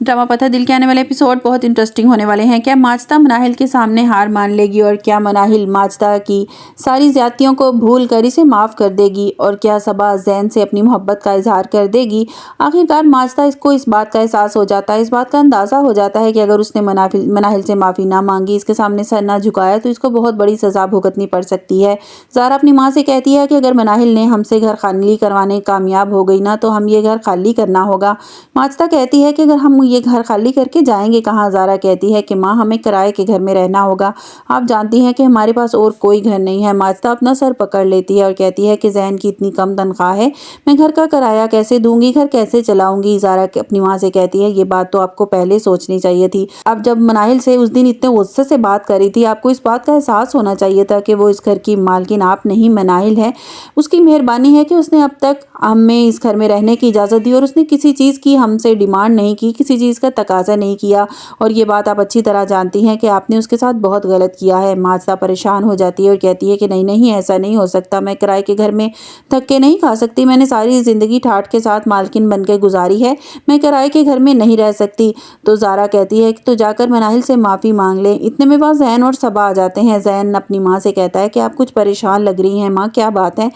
Drama पथा दिल के आने वाले एपिसोड बहुत इंटरेस्टिंग होने वाले हैं। क्या माजदा मनाहिल के सामने हार मान लेगी और क्या मनाहिल माजदा की सारी ज्यादतियों को भूल कर इसे माफ़ कर देगी और क्या सबा जैन से अपनी मोहब्बत का इजहार कर देगी। आखिरकार माजदा इसको इस बात का एहसास हो जाता है, इस बात का अंदाज़ा हो जाता है कि अगर उसने मनाहिल से माफ़ी ना मांगी, इसके सामने सर ना झुकाया तो इसको बहुत बड़ी सज़ा भुगतनी पड़ सकती है। ज़ारा अपनी माँ से कहती है कि अगर मनाहिल ने हमसे घर खाली करवाने कामयाब हो गई ना तो हम ये घर खाली करना होगा। माजदा कहती है कि अगर हम ये घर खाली करके जाएंगे कहाँ। ज़ारा कहती है कि माँ हमें किराए के घर में रहना होगा, आप जानती हैं कि हमारे पास और कोई घर नहीं है। माजदा अपना सर पकड़ लेती है और कहती है कि जैन की इतनी कम तनख्वाह है, मैं घर का किराया कैसे दूंगी, घर कैसे चलाऊंगी। ज़ारा अपनी माँ से कहती है ये बात तो आपको पहले सोचनी चाहिए थी। अब जब मनाहिल से उस दिन इतने गुस्से से बात करी थी, आपको इस बात का एहसास होना चाहिए था कि वो इस घर की मालकिन आप नहीं मनाहिल है। उसकी मेहरबानी है कि उसने अब तक हमें इस घर में रहने की इजाज़त दी और उसने किसी चीज़ की हमसे डिमांड नहीं की, किसी चीज़ का तकाजा नहीं किया और ये बात आप अच्छी तरह जानती हैं कि आपने उसके साथ बहुत गलत किया है। माजदा परेशान हो जाती है और कहती है कि नहीं नहीं ऐसा नहीं हो सकता, मैं किराए के घर में धक्के नहीं खा सकती, मैंने सारी ज़िंदगी ठाठ के साथ मालकिन बन के गुजारी है, मैं किराए के घर में नहीं रह सकती। तो ज़ारा कहती है कि तो जाकर मनाहिल से माफ़ी मांग ले। इतने में वहाँ जैन और सबा आ जाते हैं। जैन अपनी माँ से कहता है कि आप कुछ परेशान लग रही हैं माँ, क्या बात है।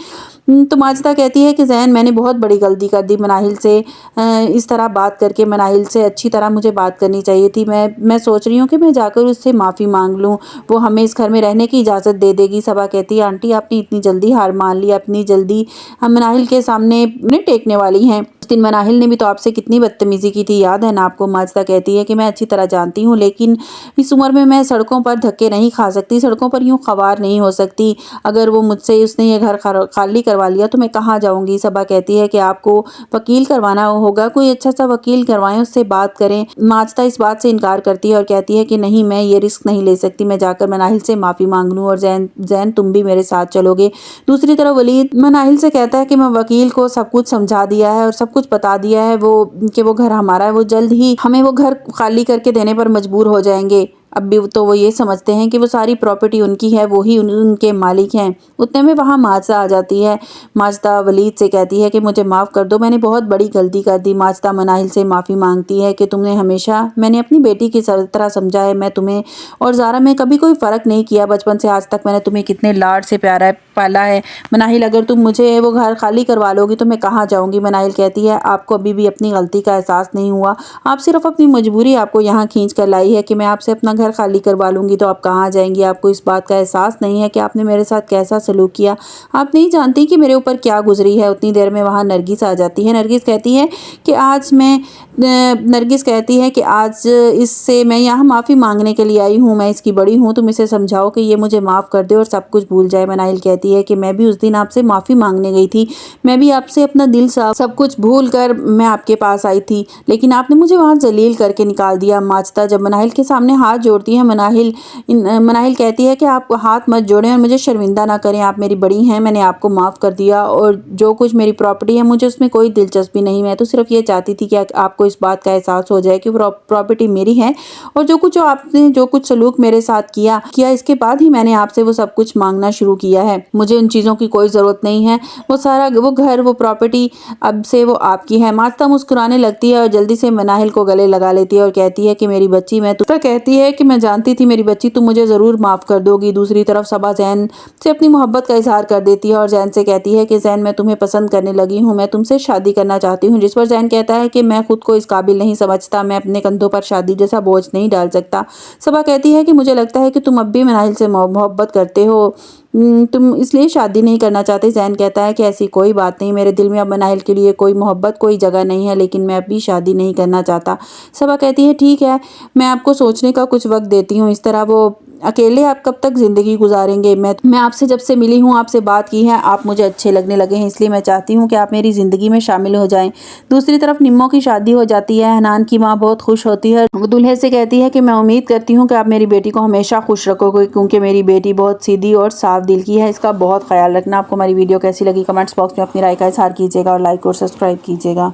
तो माजदा कहती है कि जैन मैंने बहुत बड़ी गलती कर दी, मनाहिल से इस तरह बात करके, मनाहिल से अच्छी तरह मुझे बात करनी चाहिए थी। मैं सोच रही हूँ कि मैं जाकर उससे माफ़ी मांग लूँ, वो हमें इस घर में रहने की इजाज़त दे देगी। सबा कहती है आंटी आपने इतनी जल्दी हार मान ली, अपनी जल्दी हम मनाहिल के सामने नहीं टेकने वाली हैं। उस दिन मनाहिल ने भी तो आपसे कितनी बदतमीज़ी की थी, याद है ना आपको। माजदा कहती है कि मैं अच्छी तरह जानती हूँ, लेकिन इस उम्र में मैं सड़कों पर धक्के नहीं खा सकती, सड़कों पर यूँ ख़वार नहीं हो सकती। अगर वो मुझसे उसने ये घर खाली करवा लिया तो मैं कहाँ जाऊँगी। सबा कहती है कि आपको वकील करवाना होगा, कोई अच्छा सा वकील करवाएं, उससे बात करें। माजदा इस बात से इनकार करती है और कहती है कि नहीं मैं ये रिस्क नहीं ले सकती, मैं जाकर मनाहिल से माफ़ी मांग लूँ और जैन तुम भी मेरे साथ चलोगे। दूसरी तरफ वलीद मनाहिल से कहता है कि मैं वकील को सब कुछ समझा दिया है और सब कुछ बता दिया है वो कि वो घर हमारा है, वो जल्द ही हमें वो घर खाली करके देने पर मजबूर हो जाएंगे। अब भी तो वो ये समझते हैं कि वो सारी प्रॉपर्टी उनकी है, वो ही उनके मालिक हैं। उतने में वहाँ माजदा आ जाती है। माजदा वलीद से कहती है कि मुझे माफ़ कर दो, मैंने बहुत बड़ी गलती कर दी। माजदा मनाहिल से माफ़ी मांगती है कि तुमने हमेशा मैंने अपनी बेटी की तरह समझा है, मैं तुम्हें और ज़ारा में कभी कोई फ़र्क नहीं किया, बचपन से आज तक मैंने तुम्हें कितने लाड से प्यारा पाला है। मनाहिल अगर तुम मुझे वो घर खाली करवा लोगी तो मैं कहाँ जाऊँगी। मनाहिल कहती है आपको अभी भी अपनी गलती का एहसास नहीं हुआ, आप सिर्फ अपनी मजबूरी आपको यहाँ खींच कर लाई है कि मैं आपसे अपना घर खाली करवा लूँगी तो आप कहाँ जाएंगी। आपको इस बात का एहसास नहीं है कि आपने मेरे साथ कैसा सलूक किया, आप नहीं जानती कि मेरे ऊपर क्या गुजरी है। उतनी देर में वहाँ नरगिस आ जाती है। नरगिस कहती है कि आज इससे मैं यहाँ माफ़ी मांगने के लिए आई हूँ, मैं इसकी बड़ी हूँ, तुम इसे समझाओ कि ये मुझे माफ़ कर दे और सब कुछ भूल जाए। मनाहिल कहती है कि मैं भी उस दिन आपसे माफ़ी मांगने गई थी, मैं भी आपसे अपना दिल सब कुछ भूल कर मैं आपके पास आई थी, लेकिन आपने मुझे वहाँ जलील करके निकाल दिया। माजदा जब मनाहिल के सामने हाथ जोड़ती है, मनाहिल कहती है कि आप हाथ मत जोड़ें और मुझे शर्मिंदा ना करें, आप मेरी बड़ी हैं, मैंने आपको माफ़ कर दिया और जो कुछ मेरी प्रॉपर्टी है मुझे उसमें कोई दिलचस्पी नहीं, मैं तो सिर्फ ये चाहती थी कि आपको इस बात का एहसास हो जाए कि प्रॉपर्टी मेरी है और जो कुछ सलूक मेरे साथ किया इसके बाद ही मैंने आपसे वो सब कुछ मांगना शुरू किया है। मुझे उन चीज़ों की कोई ज़रूरत नहीं है, वो घर वो प्रॉपर्टी अब से वो आपकी है। माजदा मुस्कुराने लगती है और जल्दी से मनाहिल को गले लगा लेती है और कहती है कि मेरी बच्ची, कहती है कि मैं जानती थी मेरी बच्ची तुम मुझे ज़रूर माफ़ कर दोगी। दूसरी तरफ सबा जैन से अपनी मोहब्बत का इजहार कर देती है और जैन से कहती है कि जैन मैं तुम्हें पसंद करने लगी हूँ, मैं तुमसे शादी करना चाहती हूँ। जिस पर जैन कहता है कि मैं खुद को इस काबिल नहीं समझता, मैं अपने कंधों पर शादी जैसा बोझ नहीं डाल सकता। सबा कहती है कि मुझे लगता है कि तुम अब भी मनाहिल से मोहब्बत करते हो, तुम इसलिए शादी नहीं करना चाहते। जैन कहता है कि ऐसी कोई बात नहीं, मेरे दिल में अब मनाहिल के लिए कोई मोहब्बत कोई जगह नहीं है, लेकिन मैं अब भी शादी नहीं करना चाहता। सबा कहती है ठीक है, मैं आपको सोचने का कुछ वक्त देती हूँ, इस तरह वो अकेले आप कब तक ज़िंदगी गुजारेंगे। मैं आपसे जब से मिली हूँ, आपसे बात की है, आप मुझे अच्छे लगने लगे हैं, इसलिए मैं चाहती हूँ कि आप मेरी ज़िंदगी में शामिल हो जाएं। दूसरी तरफ निम्मो की शादी हो जाती है। हनान की माँ बहुत खुश होती है, वो दूल्हे से कहती है कि मैं उम्मीद करती हूँ कि आप मेरी बेटी को हमेशा खुश रखोगे, क्योंकि मेरी बेटी बहुत सीधी और साफ दिल की है, इसका बहुत ख्याल रखना। आपको हमारी वीडियो कैसी लगी कमेंट्स बॉक्स में अपनी राय का इजहार कीजिएगा और लाइक और सब्सक्राइब कीजिएगा।